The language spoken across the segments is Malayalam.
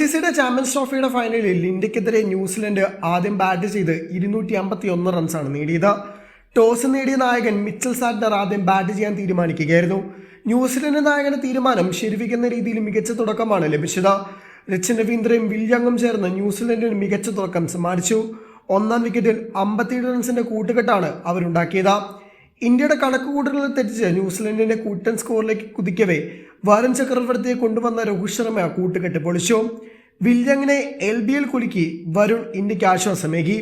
ICCയുടെ ചാമ്പ്യൻസ് ട്രോഫിയുടെ ഫൈനലിൽ ഇന്ത്യക്കെതിരെ ന്യൂസിലൻഡ് ആദ്യം ബാറ്റ് ചെയ്ത് 251 റൺസാണ് നേടിയത്. ടോസ് നേടിയ നായകൻ മിച്ചൽ സാറ്റ്നർ ആദ്യം ബാറ്റ് ചെയ്യാൻ തീരുമാനിക്കുകയായിരുന്നു. ന്യൂസിലൻഡ് നായകന്റെ തീരുമാനം ശരിവയ്ക്കുന്ന രീതിയിൽ മികച്ച തുടക്കമാണ് ലഭിച്ചത്. രച്ചിൻ രവീന്ദ്രയും വില്യങ്ങും ചേർന്ന് ന്യൂസിലൻഡിന് മികച്ച തുടക്കം സമ്മാനിച്ചു. ഒന്നാം വിക്കറ്റിൽ 57 റൺസിന്റെ കൂട്ടുകെട്ടാണ് അവരുണ്ടാക്കിയത്. ഇന്ത്യയുടെ കണക്കുകൂട്ടലുകൾ തെറ്റിച്ച് ന്യൂസിലൻഡിന്റെ കൂറ്റൻ സ്കോറിലേക്ക് കുതിക്കവേ വരുൺ ചക്രവർത്തിയെ കൊണ്ടുവന്ന രോഹിത് ശർമ്മ കൂട്ടുകെട്ട് പൊളിച്ചു. വില്യങ്ങിനെ LBL കുലുക്കി വരുൺ ഇന്ത്യക്ക് ആശ്വാസമേകി.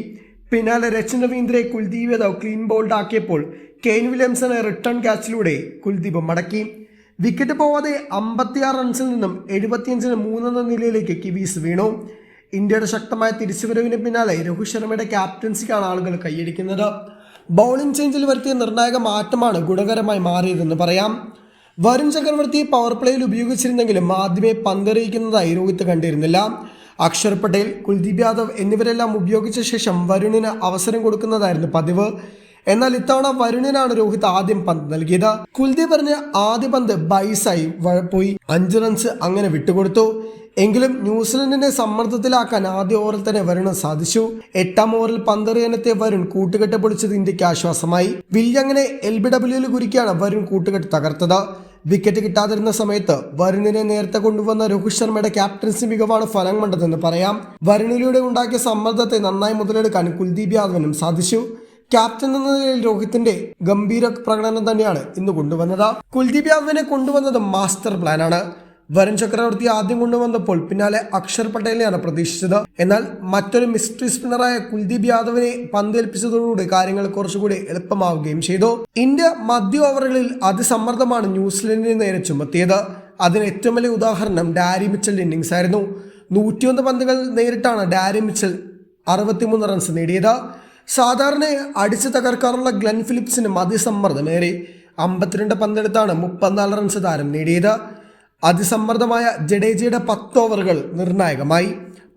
പിന്നാലെ രച്ചിൻ രവീന്ദ്രയെ കുൽദീപ് യാദവ് ക്ലീൻ ബോൾഡ് ആക്കിയപ്പോൾ കെയ്ൻ വില്യംസനെ റിട്ടേൺ ക്യാച്ചിലൂടെ കുൽദീപ് മടക്കി. വിക്കറ്റ് പോവാതെ 56 റൺസിൽ നിന്നും 75-3 എന്ന നിലയിലേക്ക് കിവീസ് വീണു. ഇന്ത്യയുടെ ശക്തമായ തിരിച്ചുവരവിന് പിന്നാലെ രോഹിത് ശർമ്മയുടെ ക്യാപ്റ്റൻസിക്കാണ് ആളുകൾ കൈയടിക്കുന്നത്. ബൗളിംഗ് ചേഞ്ചിൽ വരുത്തിയ നിർണായക മാറ്റമാണ് ഗുണകരമായി മാറിയതെന്ന് പറയാം. വരുൺ ചക്രവർത്തിയെ പവർ പ്ലേയിൽ ഉപയോഗിച്ചിരുന്നെങ്കിലും ആദ്യമേ പന്തെറിയിക്കുന്നതായി രോഹിത് കണ്ടിരുന്നില്ല. അക്ഷർ പട്ടേൽ, കുൽദീപ് യാദവ് എന്നിവരെല്ലാം ഉപയോഗിച്ച ശേഷം വരുണിന് അവസരം കൊടുക്കുന്നതായിരുന്നു പതിവ്. എന്നാൽ ഇത്തവണ വരുണിനാണ് രോഹിത് ആദ്യം പന്ത് നൽകിയത്. കുൽദീപ് പറഞ്ഞ ആദ്യ പന്ത് ബൈസായി പോയി 5 റൺസ് അങ്ങനെ വിട്ടുകൊടുത്ു. എങ്കിലും ന്യൂസിലൻഡിനെ സമ്മർദ്ദത്തിലാക്കാൻ ആദ്യ ഓവറിൽ തന്നെ വരുണ് സാധിച്ചു. 8ാം ഓവറിൽ പന്തെറിയാനെത്തിയ വരുൺ കൂട്ടുകെട്ട് പൊളിച്ചത് ഇന്ത്യക്ക് ആശ്വാസമായി. വില്യങ്ങിനെ LBWയിൽ കുരുക്കിയാണ് വരുൺ കൂട്ടുകെട്ട് തകർത്തത്. വിക്കറ്റ് കിട്ടാതിരുന്ന സമയത്ത് വരുണിനെ നേരത്തെ കൊണ്ടുവന്ന രോഹിത് ശർമ്മയുടെ ക്യാപ്റ്റൻസി മികവാണ് ഫലം കണ്ടതെന്ന് പറയാം. വരുണിലൂടെ ഉണ്ടാക്കിയ സമ്മർദ്ദത്തെ നന്നായി മുതലെടുക്കാൻ കുൽദീപ് യാദവിനും സാധിച്ചു. ക്യാപ്റ്റൻ എന്ന നിലയിൽ രോഹിത്തിന്റെ ഗംഭീര പ്രകടനം തന്നെയാണ് ഇന്ന് കൊണ്ടുവന്നത്. കുൽദീപ് യാദവിനെ കൊണ്ടുവന്നത് മാസ്റ്റർ പ്ലാനാണ്. വരുൺ ചക്രവർത്തി ആദ്യം കൊണ്ടുവന്നപ്പോൾ പിന്നാലെ അക്ഷർ പട്ടേലിനെയാണ് പ്രതീക്ഷിച്ചത്. എന്നാൽ മറ്റൊരു മിസ്റ്ററി സ്പിന്നറായ കുൽദീപ് യാദവിനെ പന്തേൽപ്പിച്ചതോടുകൂടി കാര്യങ്ങൾ കുറച്ചുകൂടി എളുപ്പമാവുകയും ചെയ്തു. ഇന്ത്യ മധ്യ ഓവറുകളിൽ അതിസമ്മർദ്ദമാണ് ന്യൂസിലൻഡിന് നേരെ ചുമത്തിയത്. അതിന് ഏറ്റവും വലിയ ഉദാഹരണം ഡാരി മിച്ചലിന്റെ ഇന്നിംഗ്സ് ആയിരുന്നു. 101 പന്തുകൾ നേരിട്ടാണ് ഡാരി മിച്ചൽ 63 റൺസ് നേടിയത്. സാധാരണ അടിച്ചു തകർക്കാറുള്ള ഗ്ലെൻ ഫിലിപ്സിന് അതിസമ്മർദ്ദമേറി 52 പന്തെടുത്താണ് 34 റൺസ് താരം നേടിയത്. അതിസമ്മർദ്ദമായ ജഡേജയുടെ 10 ഓവറുകൾ നിർണായകമായി.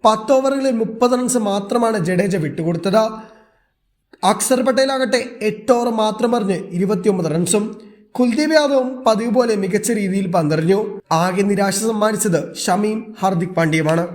10 ഓവറുകളിൽ 30 റൺസ് മാത്രമാണ് ജഡേജ വിട്ടുകൊടുത്തത്. അക്ഷർ പട്ടേലാകട്ടെ 8 ഓവർ മാത്രം എറിഞ്ഞ് 29 റൺസും. കുൽദീപ് യാദവും പതിവ് പോലെ മികച്ച രീതിയിൽ പന്തെറിഞ്ഞു. ആകെ നിരാശ സമ്മാനിച്ചത് ഷമീം, ഹാർദിക് പാണ്ഡ്യയുമാണ്.